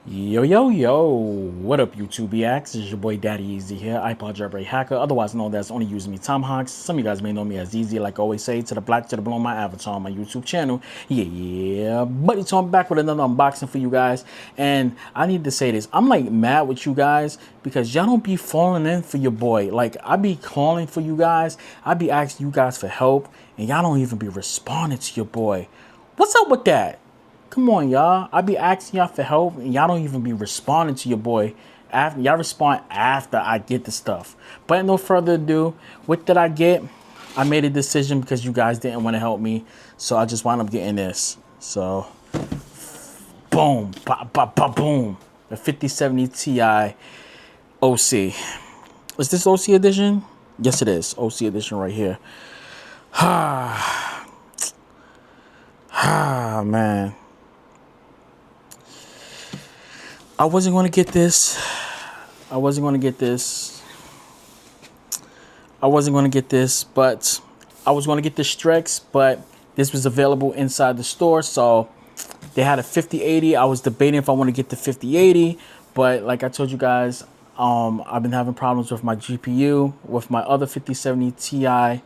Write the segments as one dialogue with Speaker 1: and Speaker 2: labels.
Speaker 1: Yo, yo, yo, what up, YouTube BX? This is your boy Daddy Easy here, iPod jailbreak hacker, otherwise known as Only Using Me Tomahawks. Some of you guys may know me as Easy, like I always say, to the black, to the blue, my avatar on my YouTube channel. Yeah, buddy, so I'm back with another unboxing for you guys, and I need to say this. I'm like mad with you guys because y'all don't be falling in for your boy. Like, I be calling for you guys, I be asking you guys for help, and y'all don't even be responding to your boy. What's up with that? Come on, y'all. I be asking y'all for help, and y'all don't even be responding to your boy. After y'all respond after I get the stuff. But no further ado, what did I get? I made a decision because you guys didn't want to help me, so I just wound up getting this. So, boom, boom. The 5070 Ti OC. Is this OC edition? Yes, it is. OC edition right here. Ah, man. I wasn't going to get this. I wasn't going to get this, but I was going to get the Strex, but this was available inside the store. So they had a 5080. I was debating if I want to get the 5080, but like I told you guys, I've been having problems with my GPU with my other 5070 Ti. My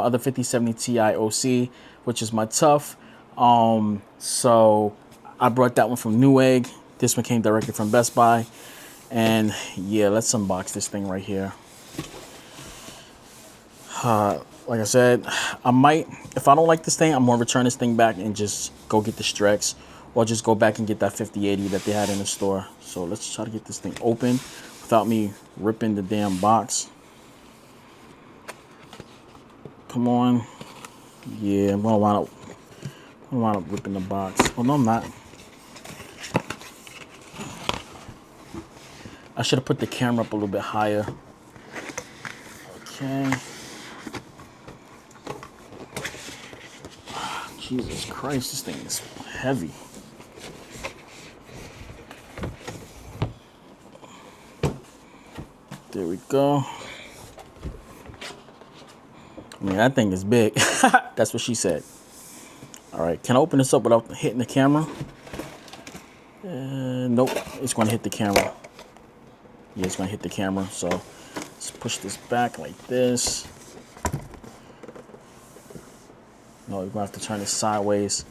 Speaker 1: other 5070 Ti OC, which is my tough. So I brought that one from Newegg. This one came directly from Best Buy. And yeah, let's unbox this thing right here. Like I said, I might, if I don't like this thing, I'm going to return this thing back and just go get the Strex. Or just go back and get that 5080 that they had in the store. So let's try to get this thing open without me ripping the damn box. Come on. Yeah, I'm going to wind up ripping the box. Oh, no, I'm not. I should have put the camera up a little bit higher. Okay. Jesus Christ, this thing is heavy. There we go. I mean, that thing is big. That's what she said. All right, can I open this up without hitting the camera? Nope, it's going to hit the camera. Yeah, it's going to hit the camera. So let's push this back like this. No, we're going to have to turn this sideways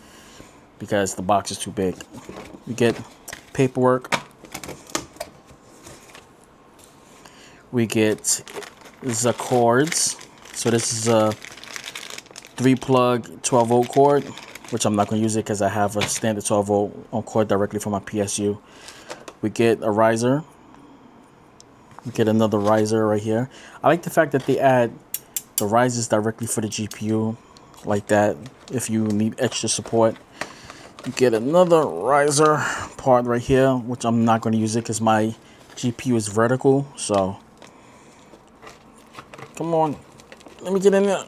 Speaker 1: because the box is too big. We get paperwork. We get the cords. So this is a 3-plug 12-volt cord, which I'm not going to use it because I have a standard 12-volt on cord directly from my PSU. We get a riser. We get another riser right here. I like the fact that they add the risers directly for the GPU like that if you need extra support. You get another riser part right here, which I'm not going to use it because my GPU is vertical. So come on, let me get in there.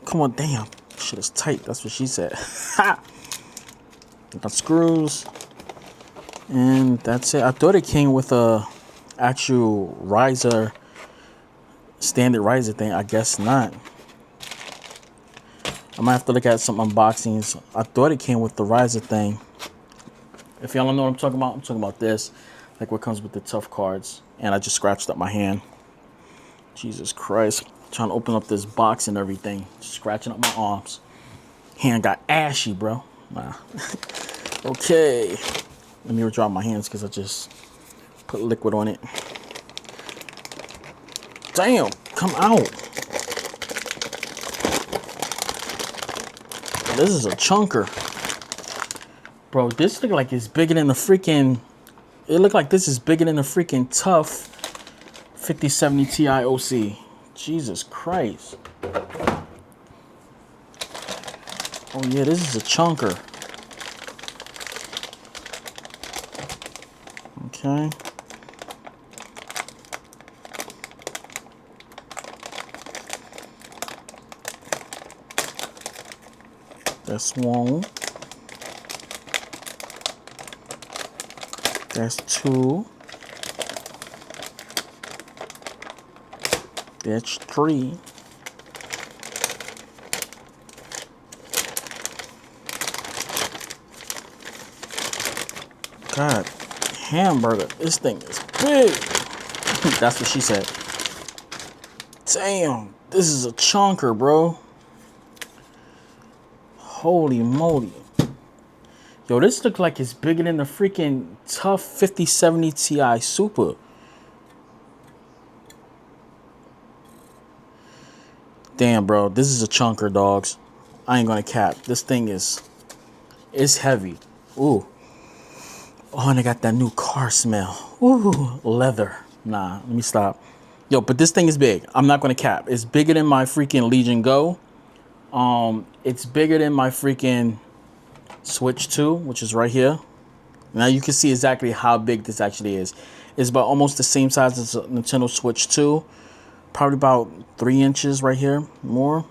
Speaker 1: Come on, damn, shit is tight. That's what she said. Got screws, and that's it. I thought it came with a actual riser, standard riser thing. I guess not. I might have to look at some unboxings. I thought it came with the riser thing. If y'all don't know what I'm talking about this, like what comes with the tough cards. And I just scratched up my hand. Jesus Christ. Trying to open up this box and everything. Scratching up my arms. Hand got ashy, bro. Nah. Okay. Let me withdraw my hands because I just put liquid on it. Damn, come out. This is a chunker. Bro, this look like it's bigger than the freaking... It look like this is bigger than the freaking tough 5070 Ti OC. Jesus Christ. Oh yeah, this is a chunker. Okay. That's one. That's two. That's three. God hamburger. This thing is big. That's what she said. Damn, this is a chunker, bro. Holy moly. Yo, this looks like it's bigger than the freaking tough 5070 Ti Super. Damn, bro, this is a chunker, dogs. I ain't gonna cap. This thing is, it's heavy. Ooh. Oh, and I got that new car smell. Ooh, leather. Nah, let me stop. Yo, but this thing is big. I'm not gonna cap. It's bigger than my freaking Legion Go. It's bigger than my freaking Switch 2, which is right here. Now you can see exactly how big this actually is. It's about almost the same size as a Nintendo Switch 2. Probably about 3 inches right here, more.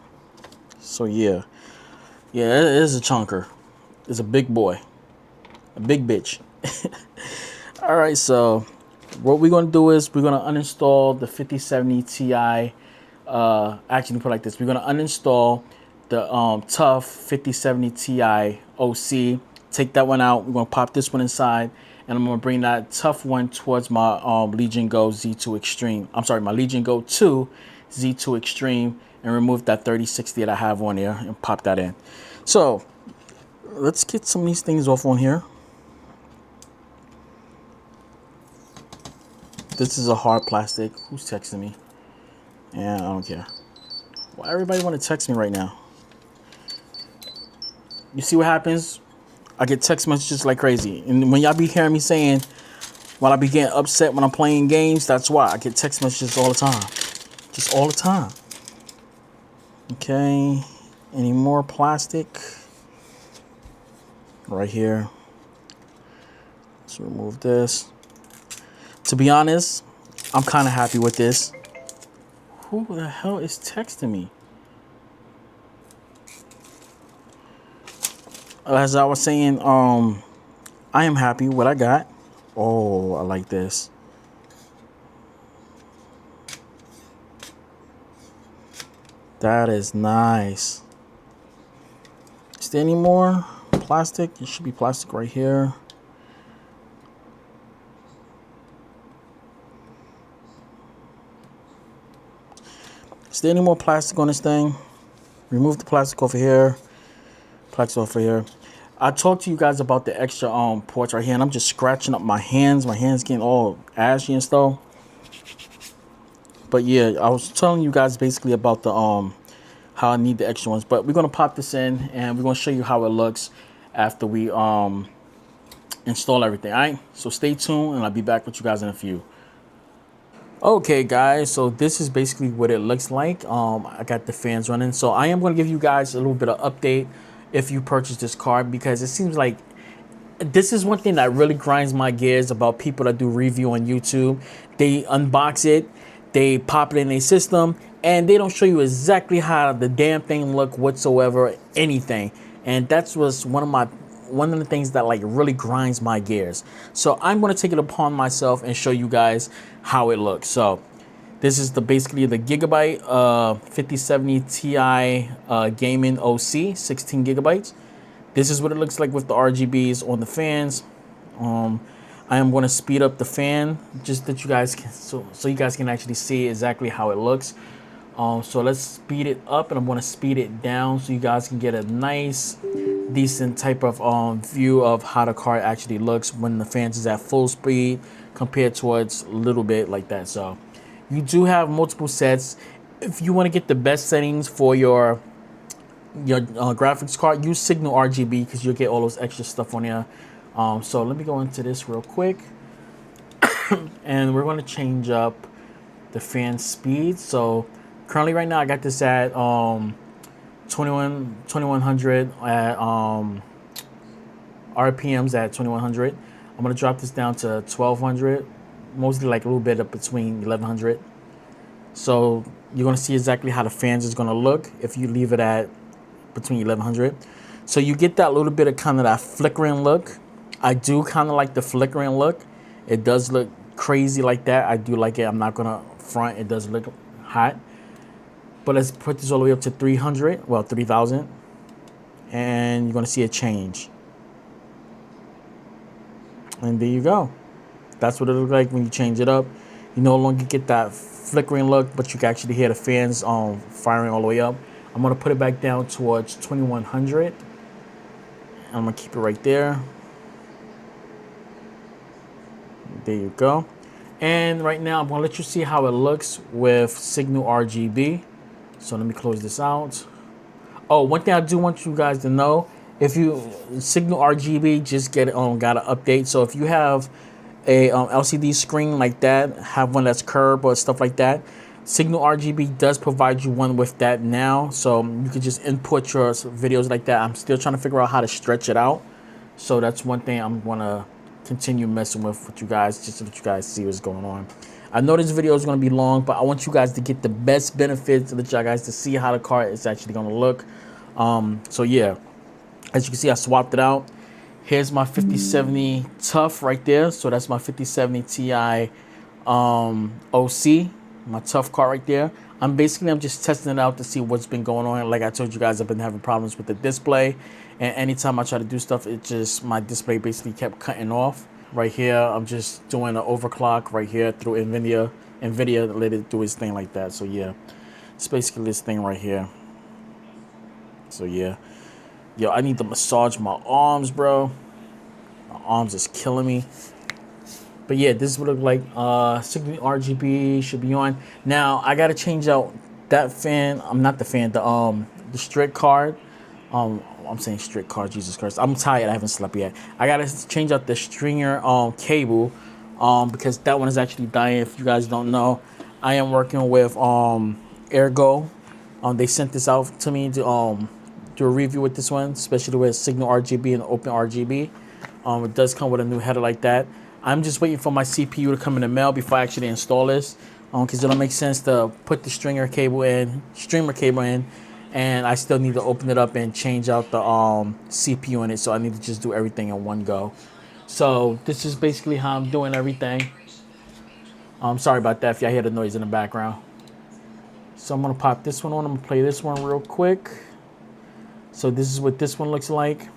Speaker 1: So yeah. Yeah, it is a chunker. It's a big boy. A big bitch. Alright, so what we're going to do is we're going to uninstall the 5070 Ti. Actually, let me put it like this. We're going to uninstall the tough 5070 Ti OC. Take that one out. We're going to pop this one inside. And I'm going to bring that tough one towards my Legion Go Z2 Extreme. I'm sorry, my Legion Go 2 Z2 Extreme. And remove that 3060 that I have on there and pop that in. So let's get some of these things off on here. This is a hard plastic. Who's texting me? Yeah, I don't care. Why everybody want to text me right now? You see what happens? I get text messages like crazy. And when y'all be hearing me saying, when I be getting upset when I'm playing games, that's why. I get text messages all the time. Just all the time. Okay. Any more plastic? Right here. Let's remove this. To be honest, I'm kind of happy with this. Who the hell is texting me? As I was saying, I am happy with what I got. Oh, I like this. That is nice. Is there any more plastic? It should be plastic right here. Is there any more plastic on this thing? Remove the plastic over here. Plastic over here. I talked to you guys about the extra ports right here, and I'm just scratching up my hands. My hands getting all ashy and stuff. But yeah, I was telling you guys basically about the how I need the extra ones. But we're gonna pop this in, and we're gonna show you how it looks after we install everything. All right. So stay tuned, and I'll be back with you guys in a few. Okay guys, so this is basically what it looks like. I got the fans running, so I am going to give you guys a little bit of update if you purchase this card, because it seems like this is one thing that really grinds my gears about people that do review on YouTube. They unbox it, they pop it in their system, and they don't show you exactly how the damn thing look whatsoever, anything. And that's was one of the things that like really grinds my gears. So I'm going to take it upon myself and show you guys how it looks. So this is basically the Gigabyte 5070 Ti gaming OC, 16 gigabytes. This is what it looks like with the RGBs on the fans. I am going to speed up the fan just that you guys can, so you guys can actually see exactly how it looks. So let's speed it up, and I'm going to speed it down so you guys can get a nice decent type of view of how the card actually looks when the fans is at full speed compared towards a little bit like that. So you do have multiple sets. If you want to get the best settings for your graphics card, use Signal RGB because you'll get all those extra stuff on there. So let me go into this real quick. And we're going to change up the fan speed. So currently right now I got this at 2100 at RPMs at 2100. I'm gonna drop this down to 1200, mostly like a little bit up between 1100. So you're gonna see exactly how the fans is gonna look if you leave it at between 1100. So you get that little bit of kind of that flickering look. I do kind of like the flickering look. It does look crazy like that. I do like it. I'm not gonna front. It does look hot. But let's put this all the way up to 300, well, 3000. And you're going to see a change. And there you go. That's what it looks like when you change it up. You no longer get that flickering look, but you can actually hear the fans firing all the way up. I'm gonna put it back down towards 2100. I'm gonna keep it right there. There you go. And right now I'm gonna let you see how it looks with Signal RGB. So let me close this out. Oh, one thing I do want you guys to know, if you Signal RGB just got an update. So if you have a LCD screen like that, have one that's curved or stuff like that, Signal RGB does provide you one with that now. So you can just input your videos like that. I'm still trying to figure out how to stretch it out. So that's one thing I'm gonna continue messing with you guys, just so that you guys see what's going on. I know this video is going to be long, but I want you guys to get the best benefits, let you guys to see how the car is actually going to look. So yeah, as you can see, I swapped it out. Here's my 5070 Tough right there. So that's my 5070 Ti OC, my Tough car right there. I'm just testing it out to see what's been going on. Like I told you guys, I've been having problems with the display, and anytime I try to do stuff, my display basically kept cutting off. Right here, I'm just doing an overclock right here through NVIDIA let it do its thing like that. So yeah, it's basically this thing right here. So yeah, yo, I need to massage my arms, bro. My arms is killing me. But yeah, this is what it look like. Signal RGB should be on. Now I gotta change out that fan. I'm not the fan, the strict card. I'm saying strict card, Jesus Christ. I'm tired, I haven't slept yet. I gotta change out the stringer cable because that one is actually dying. If you guys don't know, I am working with Ergo. They sent this out to me to do a review with this one, especially with Signal RGB and Open RGB. It does come with a new header like that. I'm just waiting for my CPU to come in the mail before I actually install this, because it don't make sense to put the streamer cable in, and I still need to open it up and change out the CPU in it. So I need to just do everything in one go. So this is basically how I'm doing everything. I'm sorry about that if y'all hear the noise in the background. So I'm gonna pop this one on. I'm gonna play this one real quick. So this is what this one looks like.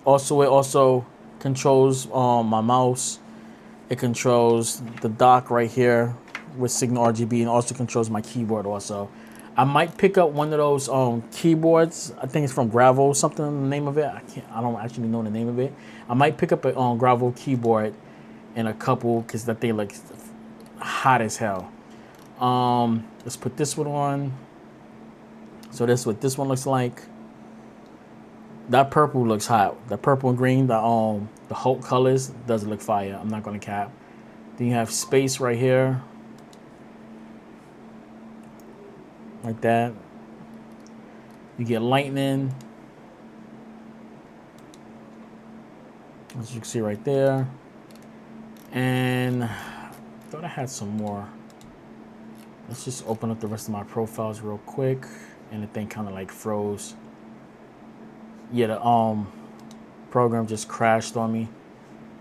Speaker 1: Also, it also controls my mouse. It controls the dock right here with Signal RGB, and also controls my keyboard also. I might pick up one of those keyboards. I think it's from Gravel, something in the name of it. I don't actually know the name of it. I might pick up a Gravel keyboard in a couple, because that thing looks hot as hell. Let's put this one on. So that's what this one looks like. That purple looks hot. The purple and green, the Hulk colors, does look fire. I'm not gonna cap. Then you have space right here. Like that. You get lightning, as you can see right there. And I thought I had some more. Let's just open up the rest of my profiles real quick. And the thing kind of like froze. Yeah, the program just crashed on me.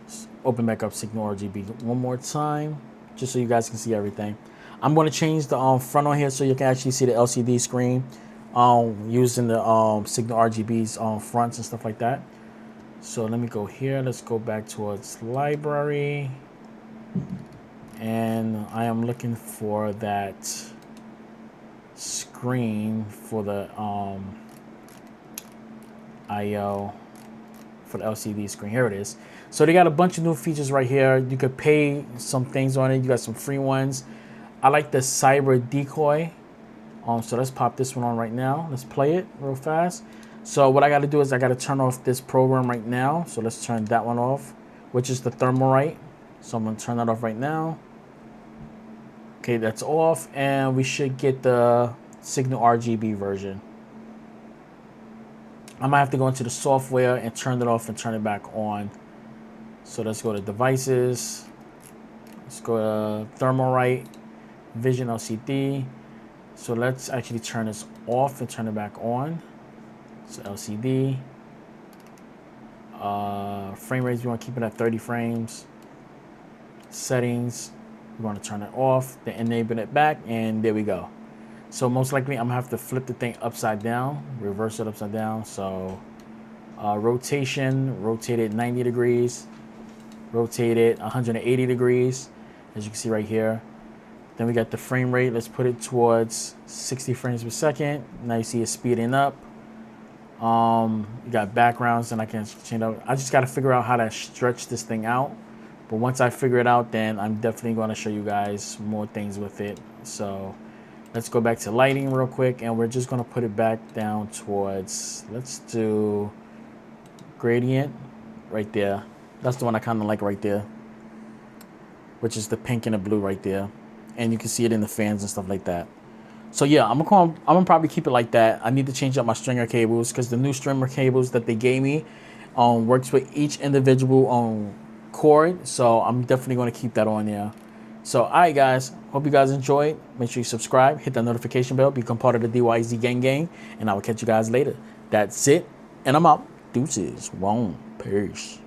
Speaker 1: Just open back up Signal RGB one more time, just so you guys can see everything. I'm going to change the front on here so you can actually see the LCD screen using the Signal RGB's fronts and stuff like that. So let me go here. Let's go back towards library. And I am looking for that screen for the IO for the LCD screen. Here it is. So they got a bunch of new features right here. You could pay some things on it. You got some free ones. I like the cyber decoy. So let's pop this one on right now. Let's play it real fast. So what I got to do is I got to turn off this program right now. So let's turn that one off, which is the thermalrate. So I'm going to turn that off right now. Okay, that's off, and we should get the Signal RGB version. I might have to go into the software and turn it off and turn it back on. So let's go to devices. Let's go to thermalrate, Vision LCD. So let's actually turn this off and turn it back on. So LCD. Frame rates, we want to keep it at 30 frames. Settings, we want to turn it off, then enable it back, and there we go. So most likely I'm gonna have to flip the thing upside down, reverse it upside down. So rotation, rotate it 90 degrees. rotate it 180 degrees, as you can see right here. Then we got the frame rate. Let's put it towards 60 frames per second. Now you see it speeding up. You got backgrounds, and I can change up. I just got to figure out how to stretch this thing out. But once I figure it out, then I'm definitely going to show you guys more things with it. So let's go back to lighting real quick, and we're just going to put it back down towards, let's do gradient right there. That's the one I kind of like right there, which is the pink and the blue right there. And you can see it in the fans and stuff like that. So yeah, I'm gonna probably keep it like that. I need to change up my stringer cables because the new stringer cables that they gave me works with each individual cord. So I'm definitely gonna keep that on there. So alright guys, hope you guys enjoyed. Make sure you subscribe, hit that notification bell, become part of the DYZ gang, and I will catch you guys later. That's it, and I'm out. Deuces. Peace.